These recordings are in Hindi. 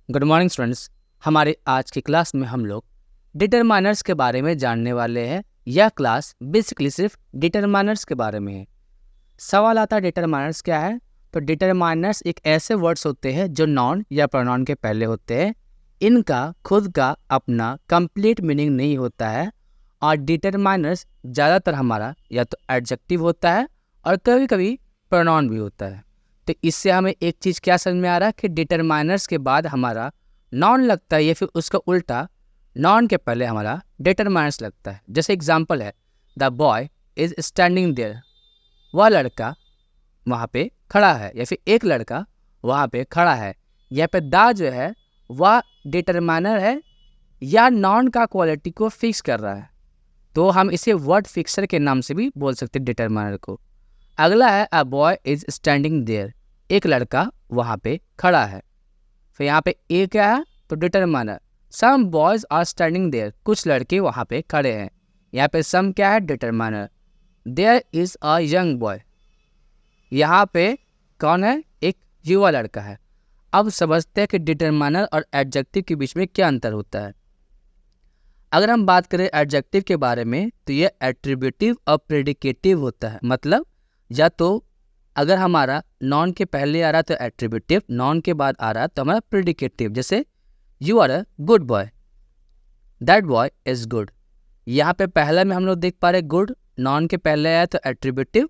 Good morning students. हमारे आज की क्लास में हम लोग डिटरमाइनर्स के बारे में जानने वाले हैं। यह क्लास बेसिकली सिर्फ डिटरमाइनर्स के बारे में है। सवाल आता है डिटरमाइनर्स क्या है, तो डिटरमाइनर्स एक ऐसे वर्ड्स होते हैं जो नॉन या प्रोनाउन के पहले होते हैं। इनका खुद का अपना कंप्लीट मीनिंग नहीं होता है और डिटरमाइनर्स ज़्यादातर हमारा या तो एडजेक्टिव होता है और कभी कभी प्रोनाउन भी होता है। तो इससे हमें एक चीज़ क्या समझ में आ रहा है कि डिटरमाइनर्स के बाद हमारा नॉन लगता है या फिर उसका उल्टा नॉन के पहले हमारा डिटरमाइनर्स लगता है। जैसे एग्जांपल है the boy is standing there, वह लड़का वहाँ पे खड़ा है या फिर एक लड़का वहाँ पे खड़ा है। यहाँ पे द जो है वह डिटरमाइनर है या नॉन का क्वालिटी को फिक्स कर रहा है, तो हम इसे वर्ड फिक्सर के नाम से भी बोल सकते हैं डिटरमाइनर को। अगला है a boy is standing there, एक लड़का वहाँ पे खड़ा है। फिर यहाँ पे ए क्या है, तो determiner. Some boys are standing there, कुछ लड़के वहाँ पे खड़े हैं। यहाँ पे सम क्या है, determiner. There is a young boy, यहाँ पे कौन है, एक युवा लड़का है। अब समझते हैं कि डिटरमाइनर और एडजेक्टिव के बीच में क्या अंतर होता है। अगर हम बात करें एडजेक्टिव के बारे में तो ये एट्रीब्यूटिव और प्रेडिकेटिव होता है। मतलब या तो अगर हमारा नॉन के पहले आ रहा तो एट्रीब्यूटिव, नॉन के बाद आ रहा तो हमारा प्रेडिकेटिव। जैसे you are a good boy, that boy is good. यहाँ पे पहला में हम लोग देख पा रहे गुड नॉन के पहले आया तो एट्रीब्यूटिव।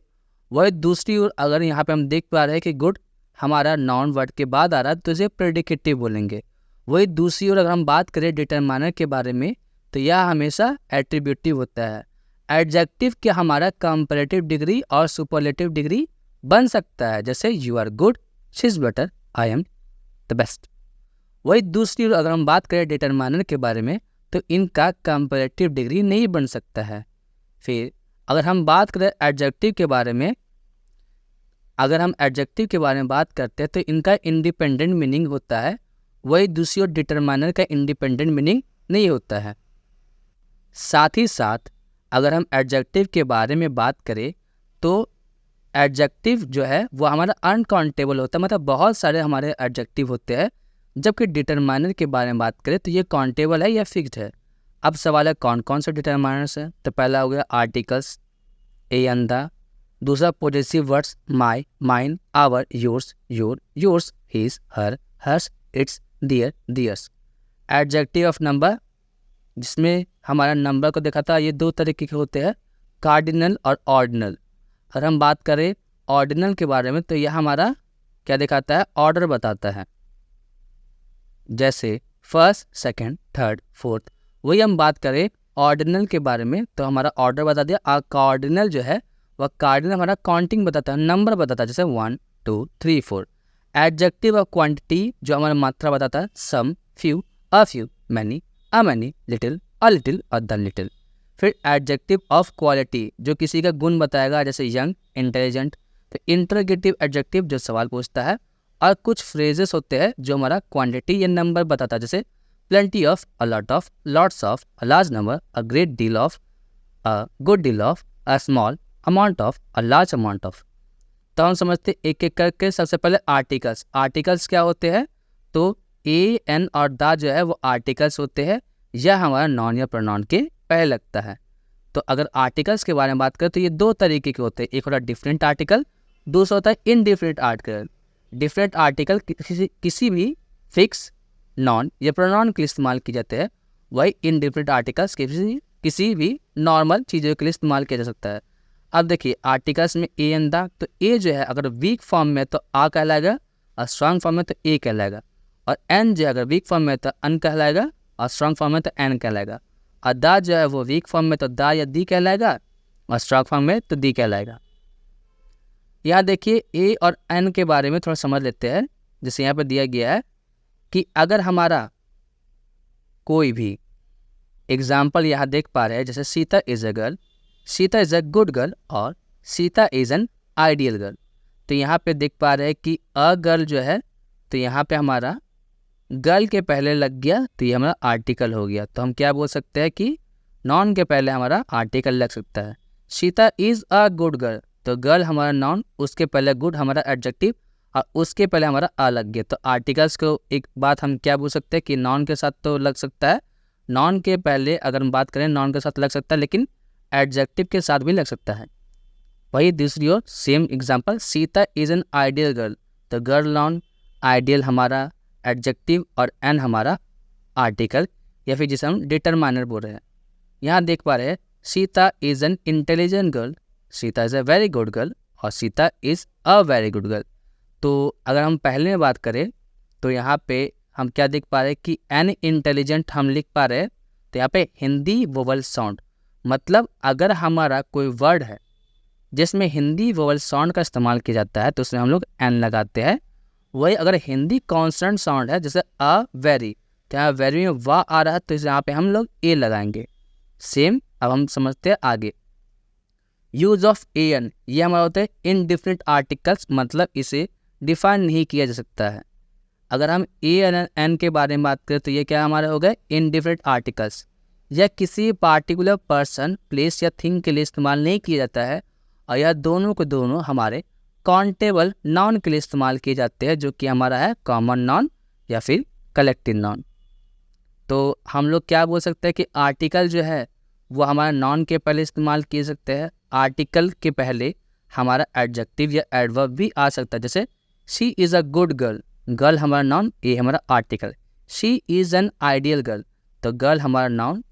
वही दूसरी ओर अगर यहाँ पे हम देख पा रहे हैं कि गुड हमारा नॉन वर्ड के बाद आ रहा तो इसे प्रेडिकेटिव बोलेंगे। वही दूसरी ओर अगर हम बात करें डिटरमाइनर के बारे में तो यह हमेशा एट्रीब्यूटिव होता है। एडजेक्टिव के हमारा कंपैरेटिव डिग्री और सुपरलेटिव डिग्री बन सकता है। जैसे you are good, she is better, I am the best. वही दूसरी ओर अगर हम बात करें डिटरमाइनर के बारे में तो इनका कंपैरेटिव डिग्री नहीं बन सकता है। फिर अगर हम बात करें एडजेक्टिव के बारे में, अगर हम एडजेक्टिव के बारे में बात करते हैं तो इनका इंडिपेंडेंट मीनिंग होता है। वही दूसरी ओर डिटरमाइनर का इंडिपेंडेंट मीनिंग नहीं होता है। साथ ही साथ अगर हम एडजेक्टिव के बारे में बात करें तो एडजेक्टिव जो है वो हमारा अनकाउंटेबल होता है, मतलब बहुत सारे हमारे एडजेक्टिव होते हैं। जबकि डिटरमाइनर के बारे में बात करें तो ये काउंटेबल है या फिक्स्ड है। अब सवाल है कौन कौन से डिटरमाइनर्स हैं, तो पहला हो गया आर्टिकल्स, ए एंड द। दूसरा possessive words my, mine, our, yours, your, yours, his, her, hers, its, their, theirs. Adjective of number, जिसमें हमारा नंबर को देखा था, ये दो तरीके के होते हैं, कार्डिनल और ऑर्डिनल। अगर हम बात करें ऑर्डिनल के बारे में तो यह हमारा क्या दिखाता है, ऑर्डर बताता है। जैसे फर्स्ट, सेकंड, थर्ड, फोर्थ। वही हम बात करें ऑर्डिनल के बारे में तो हमारा ऑर्डर बता दिया। और कार्डिनल जो है वह कार्डिनल हमारा काउंटिंग बताता है, नंबर बताता है, जैसे 1 2 3 4। एडजेक्टिव ऑफ क्वांटिटी जो हमारा मात्रा बताता है, some, few, a few, many, a many, little, a little और द लिटिल। फिर एडजेक्टिव ऑफ क्वालिटी जो किसी का गुण बताएगा, जैसे यंग, इंटेलिजेंट। तो इंटरोगेटिव एडजेक्टिव जो सवाल पूछता है। और कुछ फ्रेजेस होते हैं जो हमारा क्वांटिटी या नंबर बताता है, जैसे plenty of, a lot of, lots of, a large number, a great deal of, a good deal of, a small amount of, a large amount of. तो हम समझते एक एक करके। सबसे पहले आर्टिकल्स। आर्टिकल्स क्या होते हैं, तो ए, एन और द जो है वो आर्टिकल्स होते हैं। यह हमारा नॉन या प्रोनाउन के पहले लगता है। तो अगर आर्टिकल्स के बारे में बात करें तो ये दो तरीके के होते हैं, एक होता है डिफरेंट आर्टिकल, दूसरा होता है इनडिफरेंट आर्टिकल। डिफरेंट आर्टिकल किसी भी फिक्स नॉन या प्रोनाउन के लिए इस्तेमाल किए जाते हैं। वही इनडिफरेंट आर्टिकल्स किसी भी नॉर्मल चीज़ों के लिए इस्तेमाल किया जा सकता है। अब देखिए आर्टिकल्स में ए एंड द, तो ए जो है अगर वीक फॉर्म में तो आ कहलाएगा और स्ट्रांग फॉर्म में तो ए कहलाएगा। और एन जो है अगर वीक फॉर्म में तो अन कहलाएगा और स्ट्रांग फॉर्म में तो एन कहलाएगा। और द जो है वो वीक फॉर्म में तो द या दी कहलाएगा और स्ट्रांग फॉर्म में तो दी कहलाएगा। यहाँ देखिए ए और एन के बारे में थोड़ा समझ लेते हैं। जैसे यहाँ पर दिया गया है कि अगर हमारा कोई भी एग्जाम्पल यहाँ देख पा रहे हैं, जैसे Sita is a girl, Sita is a good girl और Sita is an ideal girl. तो यहाँ पे देख पा रहे हैं कि अ गर्ल जो है तो यहाँ पे हमारा गर्ल के पहले लग गया तो ये हमारा आर्टिकल हो गया। तो हम क्या बोल सकते हैं कि नॉन के पहले हमारा आर्टिकल लग सकता है। Sita is a good girl, तो गर्ल हमारा नॉन, उसके पहले गुड हमारा एडजेक्टिव और उसके पहले हमारा अ लग गया। तो आर्टिकल्स को एक बात हम क्या बोल सकते हैं कि नॉन के साथ तो लग सकता है, नॉन के पहले अगर हम बात करें नॉन के साथ लग सकता है, लेकिन एडजेक्टिव के साथ भी लग सकता है। वही दूसरी ओर same example, Sita is an ideal girl. तो गर्ल नॉन, आइडियल हमारा एडजेक्टिव और एन हमारा आर्टिकल, या फिर जिसे हम डिटरमाइनर बोल रहे हैं। यहाँ देख पा रहे हैं Sita is an intelligent girl, Sita is a very good girl और Sita is a very good girl. तो अगर हम पहले में बात करें तो यहाँ पे हम क्या देख पा रहे हैं कि एन इंटेलिजेंट हम लिख पा रहे हैं। तो यहाँ पे हिंदी वोवल साउंड, मतलब अगर हमारा कोई वर्ड है जिसमें हिंदी वोवल साउंड का इस्तेमाल किया जाता है तो उसमें हम लोग एन लगाते हैं। वही अगर हिंदी कॉन्सोनेंट साउंड है जैसे अ वेरी, तो यहाँ वेरी में वाह आ रहा है तो यहाँ पे हम लोग ए लगाएंगे। सेम अब हम समझते हैं आगे, यूज ऑफ ए एन, ये हमारा होता है इनडिफिनिट आर्टिकल्स, मतलब इसे डिफाइन नहीं किया जा सकता है। अगर हम ए एन एन के बारे में बात करें तो ये क्या हमारे हो गए इनडिफिनिट आर्टिकल्स। यह किसी पार्टिकुलर पर्सन, प्लेस या थिंग के लिए इस्तेमाल नहीं किया जाता है और यह दोनों के दोनों हमारे काउंटेबल नाउन के लिए इस्तेमाल किए जाते हैं, जो कि हमारा है कॉमन नाउन या फिर कलेक्टिव नाउन। तो हम लोग क्या बोल सकते हैं कि आर्टिकल जो है वो हमारा नाउन के पहले इस्तेमाल किए सकते हैं, आर्टिकल के पहले हमारा एडजेक्टिव या एडवर्ब भी आ सकता है। जैसे she is a good girl, girl हमारा नाउन, ए हमारा article. She is an ideal girl, तो गर्ल हमारा नाउन,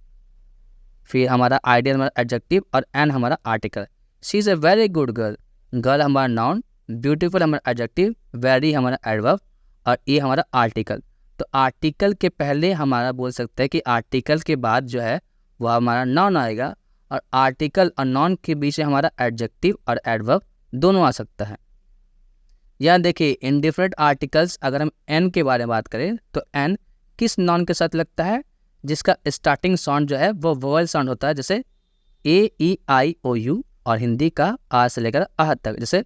फिर हमारा आइडियल हमारा एडजेक्टिव और एन हमारा article. She is a very good girl, girl हमारा नाउन, ब्यूटीफुल हमारा एडजेक्टिव, वेरी हमारा एडवर्ब और ए हमारा आर्टिकल। तो आर्टिकल के पहले हमारा बोल सकते हैं कि आर्टिकल के बाद जो है वो हमारा नाउन आएगा और आर्टिकल और नाउन के बीच में हमारा एडजेक्टिव और एडवर्ब दोनों आ सकता है। यहाँ देखिए इनडिफिनिट आर्टिकल्स, अगर हम एन के बारे में बात करें तो एन किस नाउन के साथ लगता है जिसका स्टार्टिंग साउंड जो है वो वोवल साउंड होता है, जैसे ए ई आई ओ यू और हिंदी का आ से लेकर आह तक। जैसे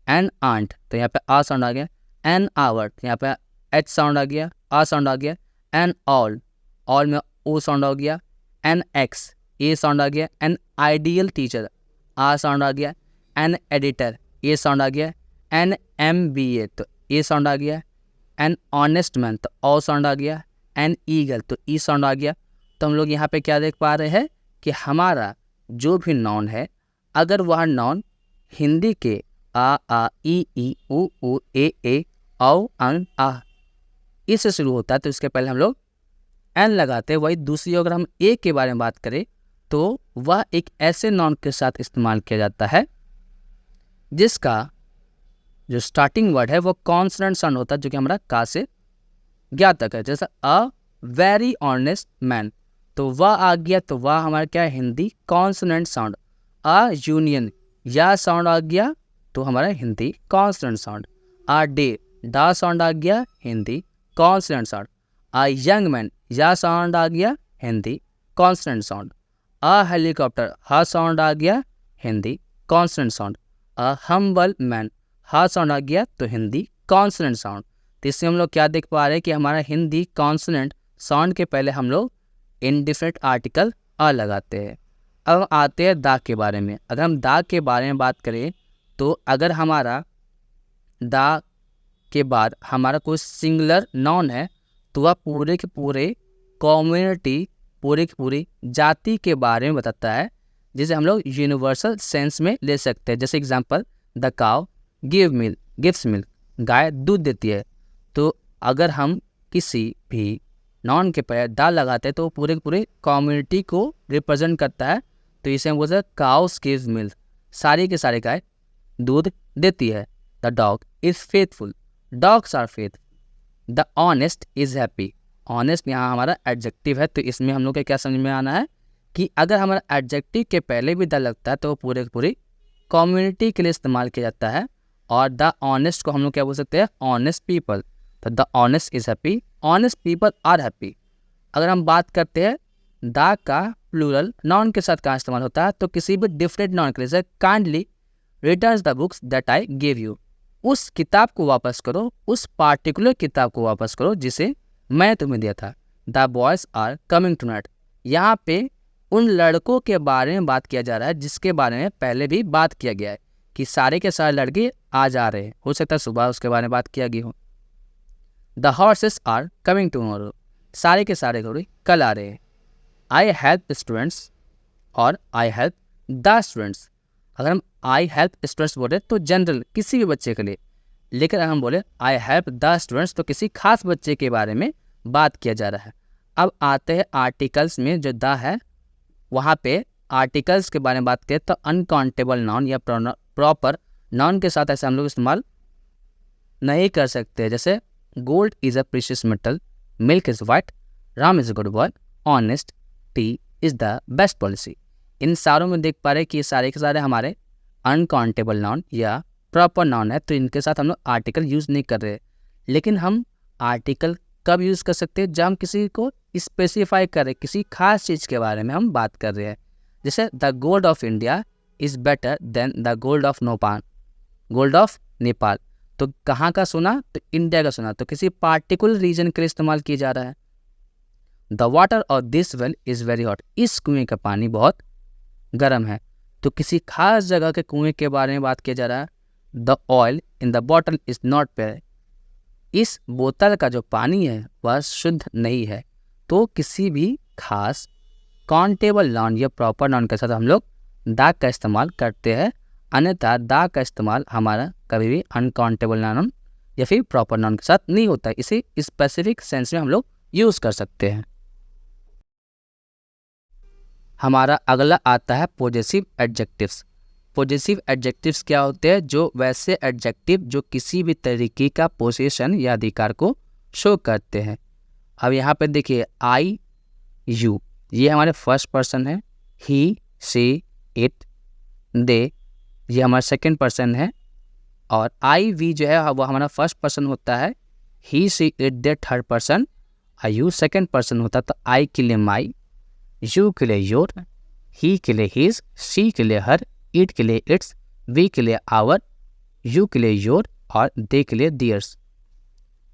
एन आंट, तो यहाँ पे आ साउंड आ गया। एन आवर, तो यहाँ पे एच साउंड आ गया, आ साउंड आ गया। एन ऑल, ऑल में ओ साउंड आ गया। एन एक्स, ए साउंड आ गया। एन आइडियल टीचर, आ साउंड आ गया। एन एडिटर, ए साउंड आ गया। एन एम बी ए, तो ए साउंड आ गया। एन ऑनेस्ट मैन, तो ओ साउंड आ गया। एन ईगल, तो ई साउंड आ गया। तो हम लोग यहाँ पे क्या देख पा रहे हैं कि हमारा जो भी नाउन है, अगर वह नाउन हिंदी के आ ई उ ए औ अन आ इससे शुरू होता है तो इसके पहले हम लोग एन लगाते हैं। वही दूसरी अगर हम ए के बारे में बात करें तो वह एक ऐसे नाउन के साथ इस्तेमाल किया जाता है जिसका जो स्टार्टिंग वर्ड है वो कॉन्सोनेंट साउंड होता है, जो कि हमारा का से ज्ञा तक है। जैसा अ वेरी ऑनेस्ट मैन, तो वह आ गया, तो वह हमारा क्या है Hindi consonant sound. A union, या साउंड आ गया तो हमारा Hindi consonant sound. A day, डा साउंड आ गया Hindi consonant sound. A young man, या साउंड आ गया Hindi consonant sound. A helicopter, हा साउंड आ गया Hindi consonant sound. A humble man, हा साउंड आ गया तो हिंदी कॉन्सोनेंट साउंड। तो इससे हम लोग क्या देख पा रहे हैं कि हमारा हिंदी कॉन्सोनेंट साउंड के पहले हम लोग इनडिफिनिट आर्टिकल अ लगाते हैं। अब आते हैं दा के बारे में। अगर हम दा के बारे में बात करें तो अगर हमारा दा के बाद हमारा कोई सिंगुलर नाउन है तो वह पूरे के पूरे कम्युनिटी, पूरे की पूरी जाति के बारे में बताता है, जिसे हम लोग यूनिवर्सल सेंस में ले सकते हैं। जैसे example, the cow gives milk, गाय दूध देती है। तो अगर हम किसी भी नाउन के पहले दा लगाते हैं तो वो पूरे के पूरे कम्युनिटी को रिप्रेजेंट करता है। तो इसे हम बोलते हैं काउस गिव्स मिल्क, सारी के सारे गाय दूध देती है। The dog is faithful, dogs are faithful. The honest is happy, honest यहाँ हमारा एडजेक्टिव है, तो इसमें हम लोग को क्या समझ में आना है कि अगर हमारा एडजेक्टिव के पहले भी द लगता है तो वो पूरे पूरी कम्युनिटी के लिए इस्तेमाल किया जाता है। और द ऑनेस्ट को हम लोग क्या बोल सकते हैं ऑनेस्ट पीपल। तो the honest is happy, honest people are happy. अगर हम बात करते हैं द का प्लूरल नाउन के साथ कहाँ इस्तेमाल होता है, तो किसी भी डिफरेंट नाउन के लिए, जैसे kindly returns the books that I give you, उस किताब को वापस करो, उस पार्टिकुलर किताब को वापस करो जिसे मैं तुम्हें दिया था। The boys are coming tonight, यहाँ पे उन लड़कों के बारे में बात किया जा रहा है जिसके बारे में पहले भी बात किया गया है। कि सारे के सारे लड़के आ जा रहे हैं, हो सकता है सुबह उसके बारे में बात किया गया हो। The horses are coming tomorrow, सारे के सारे घोड़े कल आ रहे हैं। आई हेल्प स्टूडेंट्स और आई हेल्प द स्टूडेंट्स। अगर हम आई हेल्प स्टूडेंट्स बोले तो जनरल किसी भी बच्चे के लिए, लेकिन अगर हम बोले आई हेल्प द स्टूडेंट्स तो किसी खास बच्चे के बारे में बात किया जा रहा है। अब आते हैं आर्टिकल्स में, जो द है वहाँ पे आर्टिकल्स के बारे में बात करें तो अनकाउंटेबल नाउन या प्रॉपर नाउन के साथ ऐसे हम लोग इस्तेमाल नहीं कर सकते। जैसे gold is a precious metal, milk is white, Ram is a good boy, honesty is the best policy. इन सारों में देख पा रहे कि ये सारे के सारे हमारे अनकाउंटेबल नाउन या प्रॉपर नाउन है, तो इनके साथ हम लोग आर्टिकल यूज़ नहीं कर रहे। लेकिन हम आर्टिकल कब यूज़ कर सकते हैं? जब हम किसी को स्पेसिफाई करें, किसी खास चीज़ के बारे में हम बात कर रहे हैं। जैसे the gold of India is better than the gold of Nepal, gold of Nepal. तो कहाँ का सुना? तो इंडिया का सुना, तो किसी पार्टिकुलर रीजन के लिए इस्तेमाल किया जा रहा है। The water of this well is very hot, इस कुएँ का पानी बहुत गर्म है, तो किसी खास जगह के कुएँ के बारे में बात किया जा रहा है। The oil in the bottle is not pure, इस बोतल का जो पानी है वह शुद्ध नहीं है। तो किसी भी खास काउंटेबल नाउन या प्रॉपर नाउन के साथ हम लोग द का इस्तेमाल करते हैं, अन्यथा द का इस्तेमाल हमारा कभी भी अनकाउंटेबल नाउन या फिर प्रॉपर नाउन के साथ नहीं होता है। इसे स्पेसिफिक सेंस में हम लोग यूज़ कर सकते हैं। हमारा अगला आता है पॉजेसिव एडजेक्टिव्स। पॉजेसिव एडजेक्टिव्स क्या होते हैं? जो वैसे एडजेक्टिव जो किसी भी तरीके का पोजीशन या अधिकार को शो करते हैं। अब यहाँ पे देखिए आई, यू, ये हमारे फर्स्ट पर्सन है। ही, शी, इट, दे, ये हमारा सेकंड पर्सन है। और आई, वी जो है वो हमारा फर्स्ट पर्सन होता है। He, she, it, they third person, और यू सेकंड पर्सन होता है। तो आई के लिए माई, यू के लिए योर, ही के लिए हिज, शी के लिए हर, इट के लिए इट्स, वी के लिए आवर, यू के लिए योर और दे के लिए दियर्स।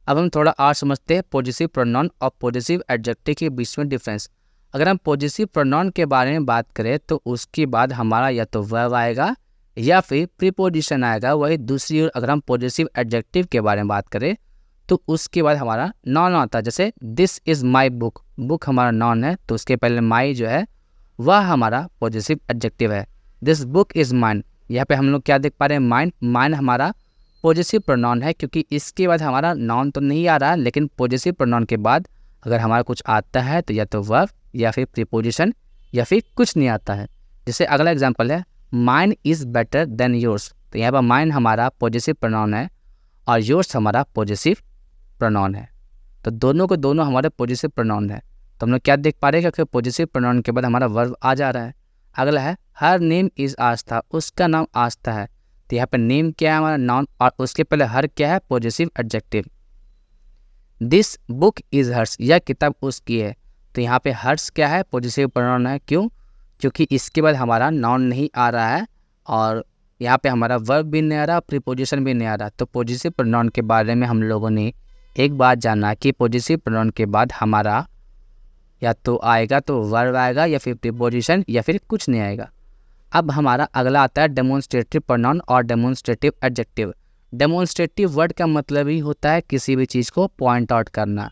अब हम थोड़ा और समझते हैं पॉजेसिव प्रोनाउन और पॉजेसिव एडजेक्टिव के बीच में डिफरेंस। अगर हम पॉजेसिव प्रोनाउन के बारे में बात करें तो उसके बाद हमारा या तो वर्ब आएगा या फिर प्रीपोजिशन आएगा। वही दूसरी ओर अगर हम पॉजेसिव एडजेक्टिव के बारे में बात करें तो उसके बाद हमारा नाउन आता है। जैसे this is my book, book हमारा नाउन है, तो उसके पहले माई जो है वह हमारा पॉजेसिव एडजेक्टिव है। दिस बुक इज़ माइन, यहाँ पे हम लोग क्या देख पा रहे हैं? माइन, माइन हमारा पॉजेसिव प्रोनाउन है, क्योंकि इसके बाद हमारा नाउन तो नहीं आ रहा, लेकिन पॉजेसिव प्रोनाउन के बाद अगर हमारा कुछ आता है तो या तो वर्ब या फिर प्रीपोजिशन या फिर कुछ नहीं आता है। जैसे अगला एग्जांपल है mine is better than yours, तो यहाँ पर माइन हमारा पॉजेसिव प्रोनाउन है और योर्स हमारा पॉजेसिव प्रोनाउन है। तो दोनों को दोनों हमारे पॉजेसिव प्रोनाउन है। तो हम लोग क्या देख पा रहे हैं कि पॉजेसिव प्रोनाउन के बाद हमारा वर्ब आ जा रहा है। अगला है हर नेम इज़ आस्था, उसका नाम आस्था है। तो यहाँ पे नेम क्या है? हमारा नाउन, और उसके पहले हर क्या है? Possessive adjective. This book is hers, यह किताब उसकी है। तो यहाँ पे हर्स क्या है? पॉजेसिव प्रोनाउन है। क्यों? क्योंकि इसके बाद हमारा नाउन नहीं आ रहा है और यहाँ पे हमारा वर्ब भी नहीं आ रहा, प्रीपोजिशन भी नहीं आ रहा। तो पॉजेसिव प्रोनाउन के बारे में हम लोगों ने एक बात जाना कि पॉजेसिव प्रोनाउन के बाद हमारा या तो आएगा तो वर्ब आएगा या फिर प्रीपोजिशन या फिर कुछ नहीं आएगा। अब हमारा अगला आता है डेमोन्स्ट्रेटिव प्रोनाउन और डेमोन्स्ट्रेटिव एडजेक्टिव। डेमोन्स्ट्रेटिव वर्ड का मतलब ही होता है किसी भी चीज़ को पॉइंट आउट करना।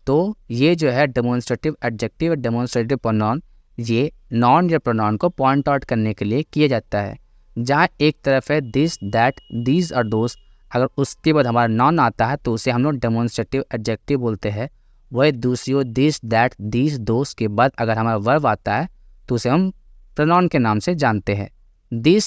तो ये जो है डेमोन्स्ट्रेटिव एडजेक्टिव, डेमोन्स्ट्रेटिव प्रोनाउन, ये नाउन या प्रोनाउन को पॉइंट आउट करने के लिए किया जाता है। जहाँ एक तरफ है दिस, दैट, दीज और दोस, अगर उसके बाद हमारा नाउन आता है तो उसे हम लोग डेमोन्स्ट्रेटिव एडजेक्टिव बोलते हैं। वही दूसरी ओर दिस, दैट, दीज, दोस के बाद अगर हमारा वर्ब आता है तो उसे हम प्रोनाउन के नाम से जानते हैं। दिस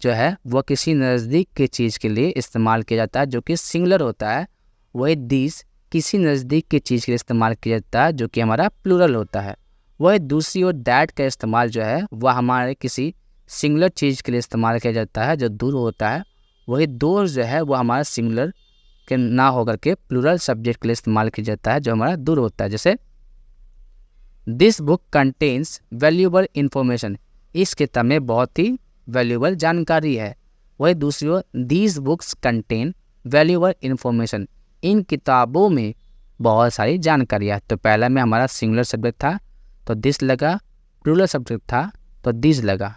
जो है वह किसी नज़दीक की चीज़ के लिए इस्तेमाल किया जाता है जो कि सिंगुलर होता है। वही दिस किसी नज़दीक की चीज़ के लिए इस्तेमाल किया जाता है जो कि हमारा प्लूरल होता है। वही दूसरी ओर दैट का इस्तेमाल जो है वह हमारे किसी सिंगुलर चीज़ के लिए इस्तेमाल किया जाता है जो दूर होता है। वही दोस जो है वह हमारा सिंगुलर के ना होकर के प्लूरल सब्जेक्ट के लिए इस्तेमाल किया जाता है जो हमारा दूर होता है। जैसे this book contains valuable information, इस किताब में बहुत ही वैल्यूएबल जानकारी है। वही दूसरी ओर these books contain valuable information, इन किताबों में बहुत सारी जानकारी है। तो पहला में हमारा सिंगुलर सब्जेक्ट था तो दिस लगा, प्लूरल सब्जेक्ट था तो दिस लगा।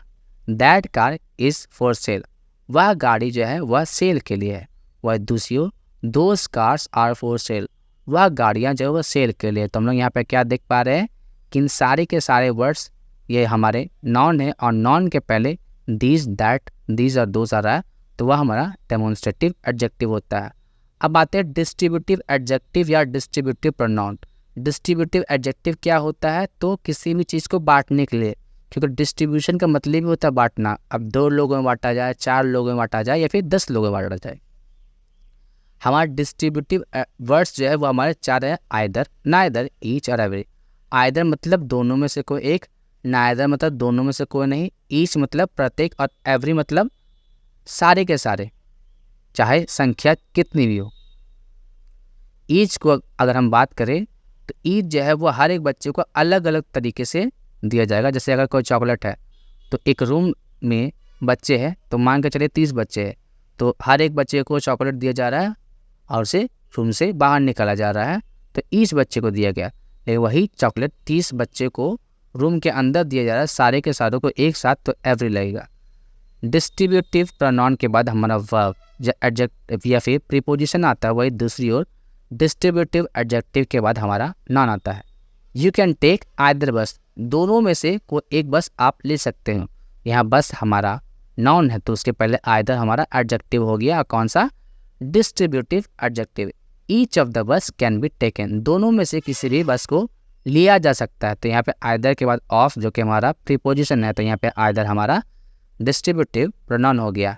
That car is for sale, वह गाड़ी जो है वह सेल के लिए है। वह दूसरी ओर those cars are for sale, वह गाड़ियाँ जो है वह सेल के लिए। तो हम लोग यहाँ पे क्या देख पा रहे हैं कि इन सारे के सारे वर्ड्स ये हमारे नॉन है और नॉन के पहले दीज, दैट, दीज और दोज आ रहा है, तो वह हमारा डेमोन्स्ट्रेटिव एडजेक्टिव होता है। अब आते हैं डिस्ट्रीब्यूटिव एडजेक्टिव या डिस्ट्रीब्यूटिव प्रोनाउन। डिस्ट्रीब्यूटिव एडजेक्टिव क्या होता है, तो किसी भी चीज़ को बांटने के लिए, क्योंकि डिस्ट्रीब्यूशन का मतलब ही होता है बांटना। अब 2 लोगों में बांटा जाए, 4 लोगों में बांटा जाए या फिर 10 लोगों में बांटा जाए। हमारा डिस्ट्रीब्यूटिव वर्ड्स जो है वो हमारे 4 हैं, आइदर, नाइदर, ईच और एवरी। आइदर मतलब दोनों में से कोई एक, नाइदर मतलब दोनों में से कोई नहीं, ईच मतलब प्रत्येक और एवरी मतलब सारे के सारे, चाहे संख्या कितनी भी हो। ईच को अगर हम बात करें तो ईच जो है वो हर एक बच्चे को अलग अलग तरीके से दिया जाएगा। जैसे अगर कोई चॉकलेट है तो एक रूम में बच्चे हैं तो मान के चलिए 30 बच्चे हैं, तो हर एक बच्चे को चॉकलेट दिया जा रहा है और उसे रूम से बाहर निकाला जा रहा है, तो ईच बच्चे को दिया गया। लेकिन वही चॉकलेट 30 बच्चे को रूम के अंदर दिया जा रहा है, सारे के सारों को एक साथ, तो एवरी लगेगा। डिस्ट्रीब्यूटिव प्रोनाउन के बाद हमारा वर्ब या एडजेक्टिव या फिर प्रीपोजिशन आता है, वही दूसरी ओर डिस्ट्रीब्यूटिव एडजेक्टिव के बाद हमारा नॉन आता है। यू कैन टेक आइदर बस, दोनों में से कोई एक बस आप ले सकते हो। यहाँ बस हमारा नॉन है तो उसके पहले आइदर हमारा एडजेक्टिव हो गया, कौन सा, distributive adjective. Each of the bus can be taken, दोनों में से किसी भी बस को लिया जा सकता है। तो यहाँ पे आइदर के बाद ऑफ जो कि हमारा प्रीपोजिशन है, तो यहाँ पे आइदर हमारा डिस्ट्रीब्यूटिव प्रोनाउन हो गया।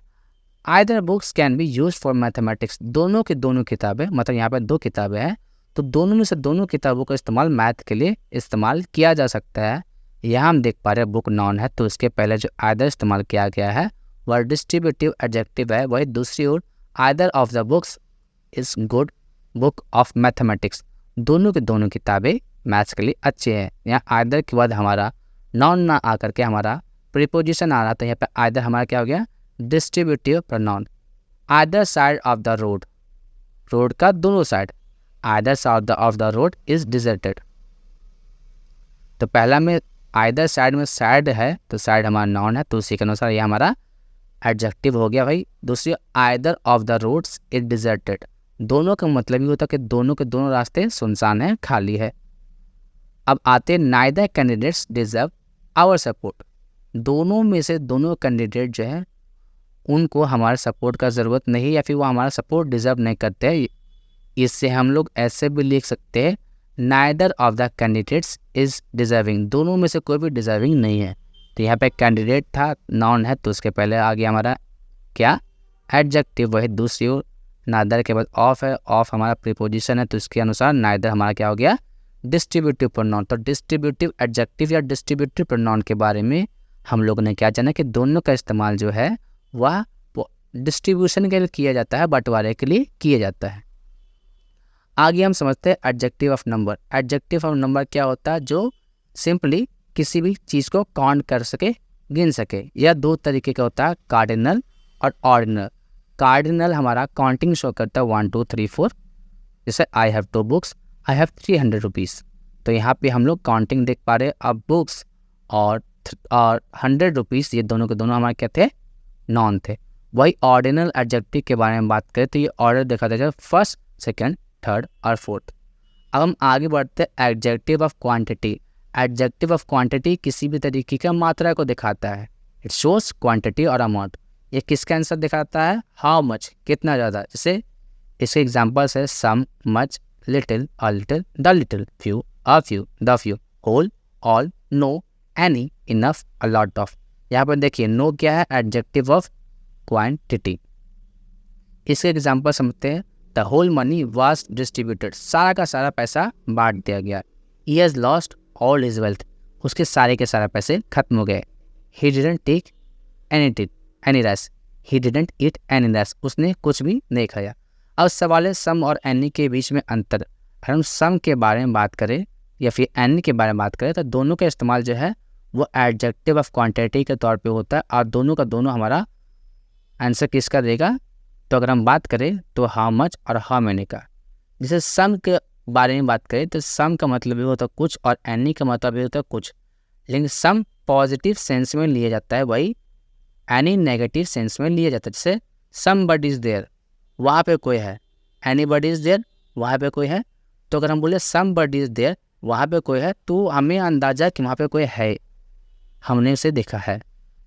Either books can be use for mathematics, दोनों की दोनों किताबें, मतलब यहाँ पे 2 किताबें हैं तो दोनों में से दोनों किताबों का इस्तेमाल मैथ के लिए इस्तेमाल किया जा सकता है। यहाँ हम देख पा रहे हैं बुक नॉन है तो उसके पहले जो आइदर इस्तेमाल किया गया है वह डिस्ट्रीब्यूटिव एडजेक्टिव है। वही दूसरी ओर either of the books is good book of mathematics, दोनों की दोनों किताबें मैथ्स के लिए अच्छे हैं। यहाँ आइदर के बाद हमारा नॉन ना आकर के हमारा प्रीपोजिशन आ रहा था, यहाँ पे आइदर हमारा क्या हो गया, distributive pronoun. Either side of the road, road का दोनों side, either side of the road is deserted. तो पहला में आइदर साइड में साइड है तो साइड हमारा नॉन है तो उसी के अनुसार ये हमारा एडजेक्टिव हो गया भाई। दूसरी either of the roads is deserted, दोनों का मतलब ये होता है कि दोनों के दोनों रास्ते सुनसान है, खाली है। अब आते neither candidates deserve our support, दोनों में से दोनों कैंडिडेट जो है उनको हमारे सपोर्ट का ज़रूरत नहीं या फिर वो हमारा सपोर्ट डिज़र्व नहीं करते हैं। इससे हम लोग ऐसे भी लिख सकते हैं neither of the candidates is deserving, दोनों में से कोई भी डिज़र्विंग नहीं है। तो यहाँ पे कैंडिडेट था, नॉन है तो उसके पहले आ गया हमारा क्या, एडजेक्टिव। वही दूसरी ओर नाइदर के बाद ऑफ है, ऑफ हमारा प्रीपोजिशन है तो इसके अनुसार नाइदर हमारा क्या हो गया, डिस्ट्रीब्यूटिव प्रोनाउन। तो डिस्ट्रीब्यूटिव एडजेक्टिव या डिस्ट्रीब्यूटिव प्रोनाउन के बारे में हम लोगों ने क्या जाना कि दोनों का इस्तेमाल जो है वह डिस्ट्रीब्यूशन के लिए किया जाता है, बंटवारे के लिए किया जाता है। आगे हम समझते हैं adjective of number. Adjective of number क्या होता है, जो सिंपली किसी भी चीज़ को काउंट कर सके, गिन सके। यह 2 तरीके का होता है, कार्डिनल और ऑर्डिनल। कार्डिनल हमारा काउंटिंग शो करता है 1 2 3 4, जैसे I have 2 books, I have 300 rupees. तो यहाँ पे हम लोग काउंटिंग देख पा रहे हैं। अब बुक्स और 100 रुपीज़ ये दोनों के दोनों हमारे क्या थे, नॉन थे। वही ऑर्डिनल एडजेक्टिव के बारे में बात करें तो ये ऑर्डर देखा जाएगा फर्स्ट, सेकंड, थर्ड और फोर्थ। अब हम आगे बढ़ते हैं adjective of quantity. Adjective of quantity किसी भी तरीके का मात्रा को दिखाता है, इट शोज क्वांटिटी और अमाउंट। ये किसका आंसर दिखाता है, हाउ मच, कितना ज़्यादा। जैसे इसके एग्जाम्पल्स है some, much, little, a little, the little, few, a few, the few, whole, all, no, any, enough, a lot of. यहाँ पर देखिए नो क्या है, एडजेक्टिव ऑफ क्वांटिटी। इसके एग्जाम्पल समझते हैं, the whole money was distributed, सारा का सारा पैसा बांट दिया गया। He has lost all his wealth, उसके सारे के सारे पैसे खत्म हो गए। He didn't take any rest, he didn't eat any rest, उसने कुछ भी नहीं खाया। अब सवाल है सम और एनी के बीच में अंतर। अगर हम सम के बारे में बात करें या फिर एनी के बारे में बात करें तो दोनों का इस्तेमाल जो है वो एडजेक्टिव ऑफ क्वांटिटी के तौर पे होता है और दोनों का दोनों हमारा आंसर किसका देगा। तो अगर हम बात करें तो हाउ मच और हाउ मैनी का। जैसे सम के बारे में बात करें तो सम का मतलब ये होता है कुछ और एनी का मतलब ये होता है कुछ, लेकिन सम पॉजिटिव सेंस में लिया जाता है, वही एनी नेगेटिव सेंस में लिया जाता है। जैसे समबडी इज देयर, वहाँ पे कोई है। एनीबडी इज देयर, वहाँ पे कोई है। तो अगर हम बोले समबडी इज देयर, वहाँ पे कोई है, तो हमें अंदाजा कि वहाँ पे कोई है, हमने उसे देखा है।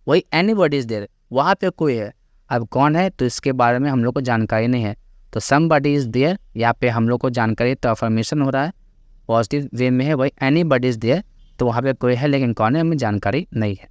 वही एनीबडी इज देयर, वहाँ पे कोई है, अब कौन है तो इसके बारे में हम लोग को जानकारी नहीं है। तो समबडी इज देयर, यहाँ पे हम लोग को जानकारी, तो अफर्मेशन हो रहा है, पॉजिटिव वे में है। वही एनीबडी इज देयर, तो वहाँ पे कोई है लेकिन कौन है हमें जानकारी नहीं है।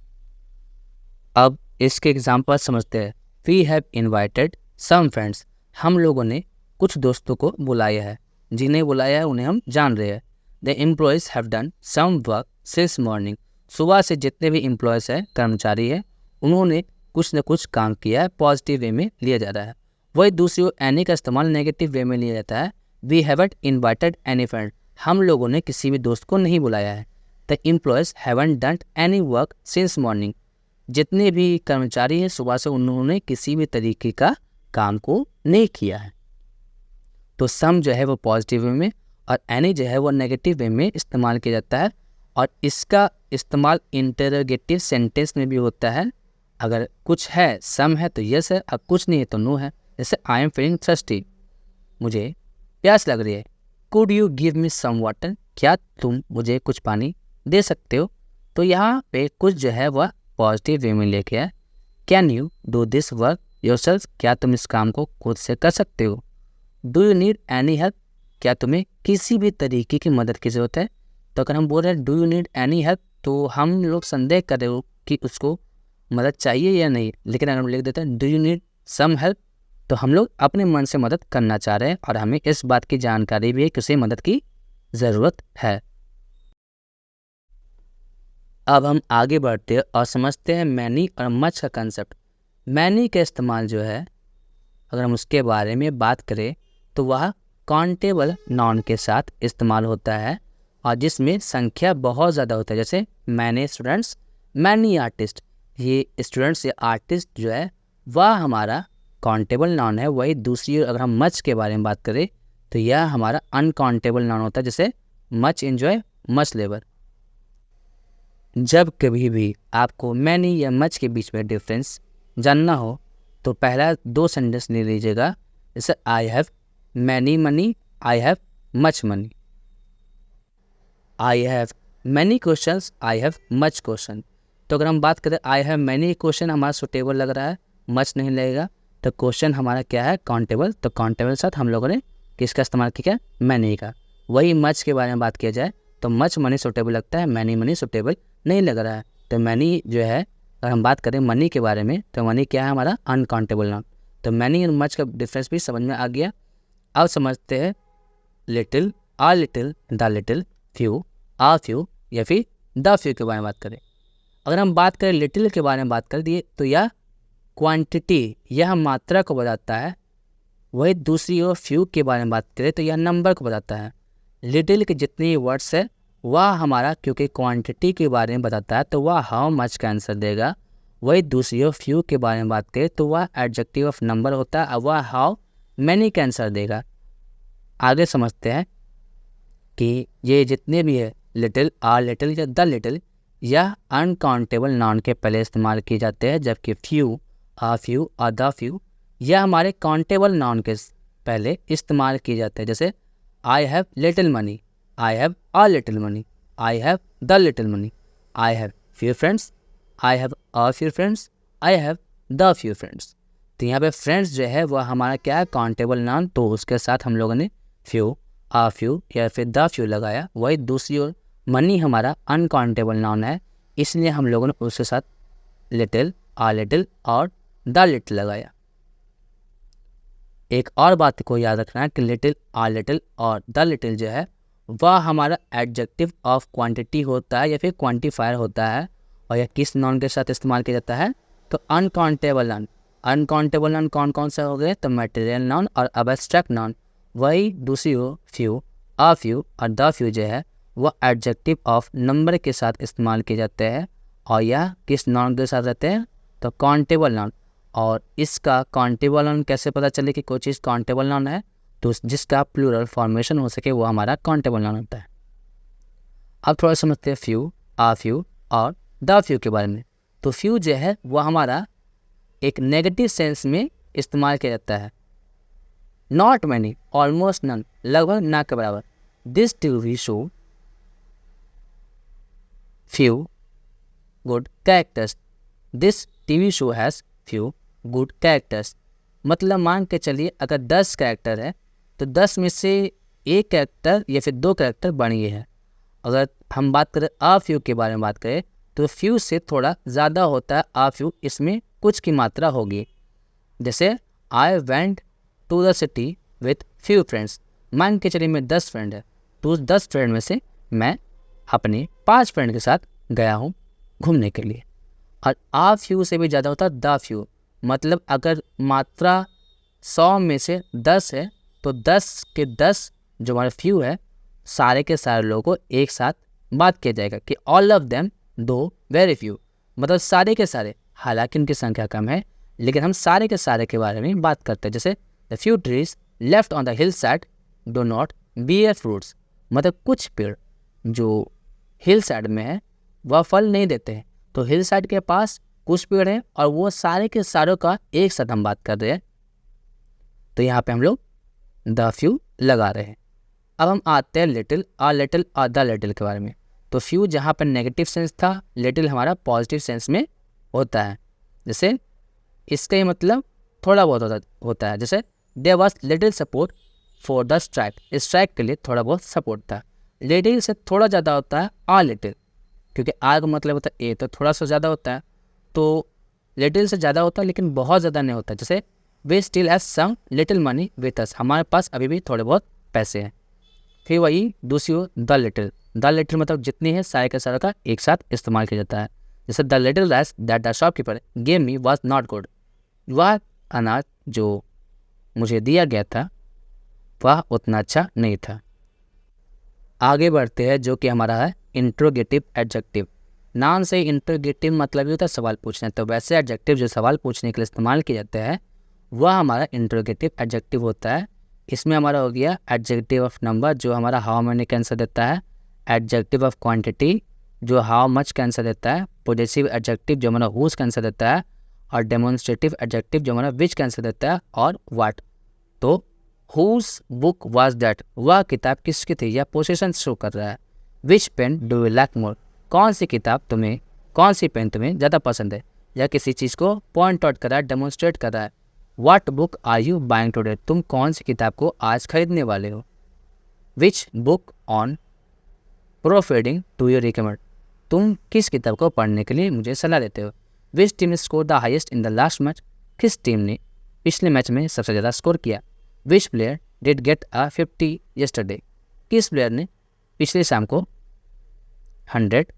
अब इसके एग्जाम्पल समझते हैं। We have invited some friends, हम लोगों ने कुछ दोस्तों को बुलाया है। जिन्हें बुलाया है उन्हें हम जान रहे हैं। The employees have done some work since morning, सुबह से जितने भी एम्प्लॉयज़ हैं, कर्मचारी है, उन्होंने कुछ न कुछ काम किया है, पॉजिटिव वे में लिया जा रहा है। वही दूसरी ओर एनी का इस्तेमाल नेगेटिव वे में लिया जाता है। We haven't invited any friend, हम लोगों ने किसी भी दोस्त को नहीं बुलाया है। The employees haven't done any work since morning, जितने भी कर्मचारी हैं सुबह से उन्होंने किसी भी तरीके का काम को नहीं किया है। तो सम जो है वो पॉजिटिव वे में और एनी जो है वो नेगेटिव वे में इस्तेमाल किया जाता है। और इसका इस्तेमाल इंटरोगेटिव सेंटेंस में भी होता है। अगर कुछ है, सम है तो यस है, अब कुछ नहीं है तो नो है। जैसे आई एम फीलिंग थर्स्टी, मुझे प्यास लग रही है। Could you give me some water, क्या तुम मुझे कुछ पानी दे सकते हो। तो यहाँ पे कुछ जो है वह पॉजिटिव वे में लेके है। Can you do this work yourself, क्या तुम इस काम को खुद से कर सकते हो। Do you need any help, क्या तुम्हें किसी भी तरीके की मदद की ज़रूरत है। तो अगर हम बोल रहे हैं do you need any help, तो हम लोग संदेह कर रहे हो कि उसको मदद चाहिए या नहीं। लेकिन अगर हम लिख देते हैं do you need some help, तो हम लोग अपने मन से मदद करना चाह रहे हैं और हमें इस बात की जानकारी भी है कि उसे मदद की ज़रूरत है। अब हम आगे बढ़ते हैं और समझते हैं मैनी और मच का कंसेप्ट। मैनी का इस्तेमाल जो है, अगर हम उसके बारे में बात करें तो वह काउंटेबल नाउन के साथ इस्तेमाल होता है और जिसमें संख्या बहुत ज़्यादा होता है। जैसे मैनी स्टूडेंट्स, मैनी आर्टिस्ट, ये स्टूडेंट्स या आर्टिस्ट जो है वह हमारा काउंटेबल नाउन है। वही दूसरी अगर हम मच के बारे में बात करें तो यह हमारा अनकाउंटेबल नाउन होता है। जैसे मच एंजॉय, मच लेबर। जब कभी भी आपको मैनी या मच के बीच में डिफरेंस जानना हो तो पहला दो सेंटेंस ले लीजिएगा। जैसे I have many money, I have much money. I have many questions, I have much question. तो अगर हम बात करें आई हैव मैनी क्वेश्चन, हमारा सुटेबल लग रहा है, मच नहीं लगेगा। तो क्वेश्चन हमारा क्या है, काउंटेबल। तो काउंटेबल साथ हम लोगों ने किसका इस्तेमाल किया, मैनी का। वही मच के बारे में बात किया जाए तो मच मनी सुटेबल लगता है, मैनी मनी सुटेबल नहीं लग रहा है। तो मैनी जो है, अगर हम बात करें मनी के बारे में तो मनी क्या है हमारा अनकाउंटेबल नाउन। तो मैनी और मच का डिफरेंस भी समझ में आ गया। अब समझते हैं little, uh little, the little, few, uh few या फिर द फ्यू के बारे में बात करें। अगर हम बात करें लिटिल के बारे में बात कर दिए तो यह क्वांटिटी, यह मात्रा को बताता है। वही दूसरी ओर फ्यू के बारे में बात करें तो यह नंबर को बताता है। लिटिल के जितने वर्ड्स है वह हमारा क्योंकि क्वांटिटी के बारे में बताता है तो वह हाउ मच का आंसर देगा। वही दूसरी ओर फ्यू के बारे में बात करें तो वह एडजेक्टिव ऑफ नंबर होता है और वह हाउ मैनी का आंसर देगा। आगे समझते हैं कि ये जितने भी है लिटिल, आर लिटिल या द लिटिल, यह अनकाउंटेबल नाउन के पहले इस्तेमाल किए जाते हैं, जबकि फ्यू, आ फ्यू और द फ्यू यह हमारे काउंटेबल नाउन के पहले इस्तेमाल किए जाते हैं। जैसे I have little money, I have a little money, I have the little money, I have few friends, I have a few friends, I have the few friends. तो यहाँ पे फ्रेंड्स जो है वह हमारा क्या है, काउंटेबल नाउन, तो उसके साथ हम लोगों ने फ्यू, आ फ्यू या फिर द फ्यू लगाया। वही दूसरी ओर मनी हमारा अनकाउंटेबल नाउन है, इसलिए हम लोगों ने उसके साथ लिटिल, आ लिटिल और द लिटिल लगाया। एक और बात को याद रखना है कि लिटिल, आ लिटिल और द लिटिल जो है वह हमारा एडजेक्टिव ऑफ क्वांटिटी होता है या फिर क्वांटिफायर होता है। और यह किस नाउन के साथ इस्तेमाल किया जाता है, तो अनकाउंटेबल नाउन। अनकाउंटेबल नाउन कौन कौन से हो गए, तो मटेरियल नाउन और अब्स्ट्रैक्ट नाउन। वही दूसरी हो फ्यू, आ फ्यू और द फ्यू जो है वह एडजेक्टिव ऑफ नंबर के साथ इस्तेमाल किए जाते हैं और यह किस नाउन के साथ रहते हैं, तो काउंटेबल नाउन। और इसका काउंटेबल नाउन कैसे पता चले कि कोई चीज़ काउंटेबल नाउन है, तो जिसका प्लूरल फॉर्मेशन हो सके वो हमारा काउंटेबल नाउन होता है। अब थोड़ा समझते हैं फ्यू, आ फ्यू और द फ्यू के बारे में। तो फ्यू जो है वह हमारा एक नेगेटिव सेंस में इस्तेमाल किया जाता है। नॉट मैनी, ऑलमोस्ट नन, लगभग ना के बराबर। This TV show few good characters, this TV show has few good characters. मतलब मान के चलिए अगर 10 कैरेक्टर है तो 10 में से एक कैरेक्टर या फिर 2 कैरेक्टर बढ़िए है। अगर हम बात करें आ फ्यू के बारे में बात करें तो फ्यू से थोड़ा ज़्यादा होता है आ फ्यू, इसमें कुछ की मात्रा होगी। जैसे I went to the city with few friends, मान के चलिए मैं 10 फ्रेंड है तो उस 10 फ्रेंड में से मैं अपने 5 फ्रेंड के साथ गया हूँ घूमने के लिए। और आ फ्यू से भी ज़्यादा होता है द फ्यू, मतलब अगर मात्रा 100 में से 10 है तो 10 के 10 जो हमारा फ्यू है सारे के सारे लोगों को एक साथ बात किया जाएगा कि ऑल ऑफ देम दो वेरी फ्यू, मतलब सारे के सारे, हालांकि उनकी संख्या कम है लेकिन हम सारे के सारे के बारे में बात करते हैं। जैसे the few trees left on the hill side do not bear fruits, मतलब कुछ पेड़ जो हिल साइड में है वह फल नहीं देते हैं। तो हिल साइड के पास कुछ पेड़ हैं और वो सारे के सारों का एक साथ हम बात कर रहे हैं, तो यहाँ पे हम लोग द फ्यू लगा रहे हैं। अब हम आते हैं लिटिल और द लिटिल के बारे में। तो फ्यू जहाँ पर नेगेटिव सेंस था, लिटिल हमारा पॉजिटिव सेंस में होता है। जैसे इसका ही मतलब थोड़ा बहुत होता है। जैसे there was little support for the strike, strike के लिए थोड़ा बहुत सपोर्ट था। लिटिल से थोड़ा ज़्यादा होता है आ लिटिल, क्योंकि आ का मतलब होता है ए, तो थोड़ा सा ज़्यादा होता है। तो लिटिल से ज़्यादा होता है लेकिन बहुत ज़्यादा नहीं होता। जैसे we still have some little money with us, हमारे पास अभी भी थोड़े बहुत पैसे हैं। फिर वही दूसरी हो द लिटिल मतलब जितनी है सारे के सारे का एक साथ इस्तेमाल किया जाता है। जैसे the little rice that the shopkeeper gave me was not good, वह अनाज जो मुझे दिया गया था वह उतना अच्छा नहीं था। आगे बढ़ते हैं जो कि हमारा है इंट्रोगेटिव एडजेक्टिव। नाम से इंट्रोगेटिव मतलब ही होता है सवाल पूछना, तो वैसे एडजेक्टिव जो सवाल पूछने के लिए इस्तेमाल किया जाता है वह हमारा इंट्रोगेटिव एडजेक्टिव होता है। इसमें हमारा हो गया एडजेक्टिव ऑफ नंबर जो हमारा हाउ मैनी का आंसर देता है, एडजेक्टिव ऑफ क्वांटिटी जो हाउ मच का आंसर देता है, पॉजेसिव एडजेक्टिव जो हमारा हुज का आंसर देता है, और डेमोन्स्ट्रेटिव एडजेक्टिव जो हमारा विच का आंसर देता है, और व्हाट। तो हुज बुक वाज दैट, वह किताब किसकी थी, या पोजीशन शो कर रहा है। Which pen do you like more, कौन सी किताब तुम्हें, कौन सी पेन तुम्हें ज़्यादा पसंद है, या किसी चीज़ को पॉइंट आउट कर रहा है, डेमोन्स्ट्रेट कर रहा है। What book are you buying today, तुम कौन सी किताब को आज खरीदने वाले हो। Which book on proofreading to you recommend, तुम किस किताब को पढ़ने के लिए मुझे सलाह देते हो। Which team score the highest in the last match, किस टीम ने पिछले मैच में सबसे ज़्यादा स्कोर किया। विच player did get a 50 yesterday, किस प्लेयर ने पिछले शाम को 100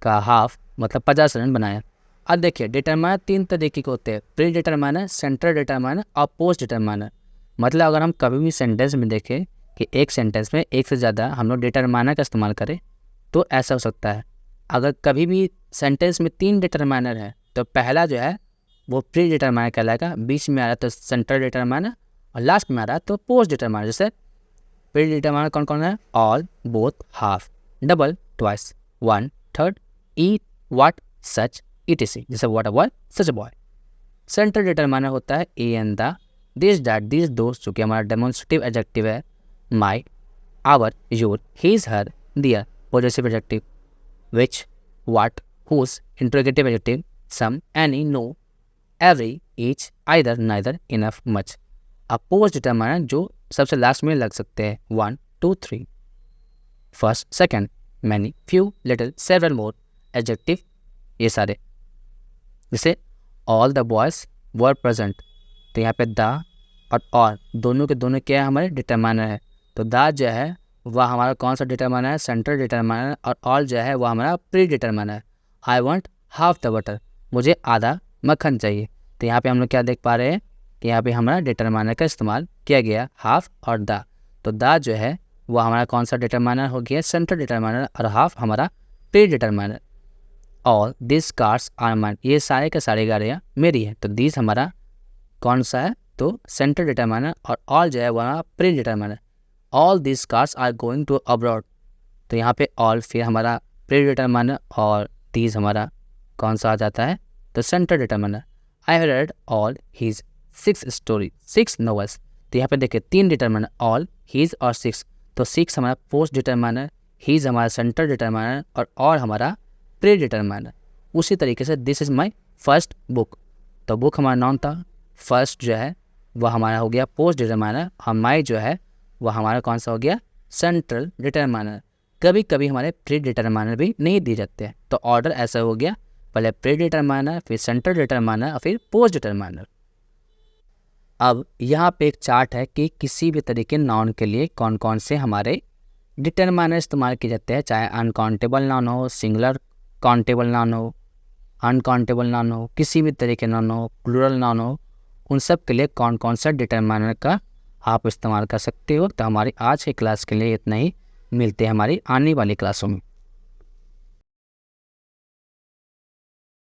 का हाफ मतलब 50 रन बनाया। अब देखिए डिटरमाइनर 3 तरीके के होते हैं, प्री डिटरमाइनर, सेंट्रल डिटरमाइनर और पोस्ट डिटरमाइनर। मतलब अगर हम कभी भी सेंटेंस में देखें कि एक सेंटेंस में एक से ज़्यादा हम लोग डिटरमाइनर का इस्तेमाल करें तो ऐसा हो सकता है। अगर कभी भी सेंटेंस में 3 डिटरमाइनर है तो पहला जो है वो प्री डिटरमाइनर कहलाएगा, बीच में आ रहा तो सेंट्रल डिटरमाइनर और लास्ट में आ रहा तो पोस्ट डिटरमाइनर। जैसे प्री डिटरमाइनर कौन कौन है, all, both, half, double, twice, one, third, eat, what, such, etc. जैसे what a boy, such a boy. Central determiner होता है a and the, this, that, this, दोस्त जो कि हमारा डेमोन्स्ट्रेटिव एडजेक्टिव है, my, our, your, his, her, their, possessive adjective, which, what, whose, interrogative adjective, some, any, no, every, each, either, neither, enough, much. अब पोस्ट डिटरमाइनर जो सबसे लास्ट में लग सकते हैं 1, 2, 3, first, second, many, few, little, several, more, adjective ये सारे। जैसे all the boys were present, तो यहाँ पे द और दोनों के दोनों क्या है, हमारे डिटरमाइनर है। तो द जो है वह हमारा कौन सा डिटरमाइनर है, सेंट्रल डिटरमाइनर, और ऑल जो है वह हमारा प्री डिटरमाइनर है। I want half the butter, मुझे आधा मक्खन चाहिए। तो यहाँ पे हम लोग क्या देख पा रहे हैं कि यहाँ पे हमारा डिटरमाइनर का इस्तेमाल किया गया, हाफ और द। तो द जो है वह हमारा कौन सा डिटरमाइनर हो गया, सेंट्रल डिटरमाइनर, और हाफ हमारा pre determiner. All this cars are mine, ये सारे के सारे गाड़ियाँ मेरी है। तो दिस हमारा कौन सा है, तो सेंट्रल डिटरमाइनर, और ऑल जो है वह pre determiner. All this cars are going to abroad, तो यहाँ पे ऑल फिर हमारा प्री डिटरमाइनर और दिस हमारा कौन सा आ जाता है, तो central determiner. I have read all his 6 story 6 novels. तो यहाँ पे देखिए 3 डिटरमाइनर, ऑल, हीज और 6। तो 6 हमारा पोस्ट डिटरमाइनर, हीज हमारा सेंटर डिटरमाइनर और हमारा प्री डिटरमाइनर। उसी तरीके से this is my first book, तो बुक हमारा नाउन था, फर्स्ट जो है वह हमारा हो गया पोस्ट डिटरमाइनर, और माई जो है वह हमारा कौन सा हो गया सेंट्रल डिटरमाइनर। कभी कभी हमारे प्री डिटरमाइनर भी नहीं दिए जाते हैं, तो ऑर्डर ऐसा हो गया, पहले प्री डिटरमाइनर, फिर सेंट्रल डिटरमाइनर और फिर पोस्ट डिटरमाइनर। अब यहाँ पे एक चार्ट है कि किसी भी तरीके नाउन के लिए कौन कौन से हमारे डिटरमाइनर इस्तेमाल किए जाते हैं, चाहे अनकाउंटेबल नाउन हो, सिंगुलर काउंटेबल नाउन हो, अनकाउंटेबल नाउन हो, किसी भी तरीके नाउन हो, प्लूरल नाउन हो, उन सब के लिए कौन कौन सा डिटरमाइनर का आप इस्तेमाल कर सकते हो। तो हमारी आज की क्लास के लिए इतना ही, मिलते हैं हमारी आने वाली क्लासों में।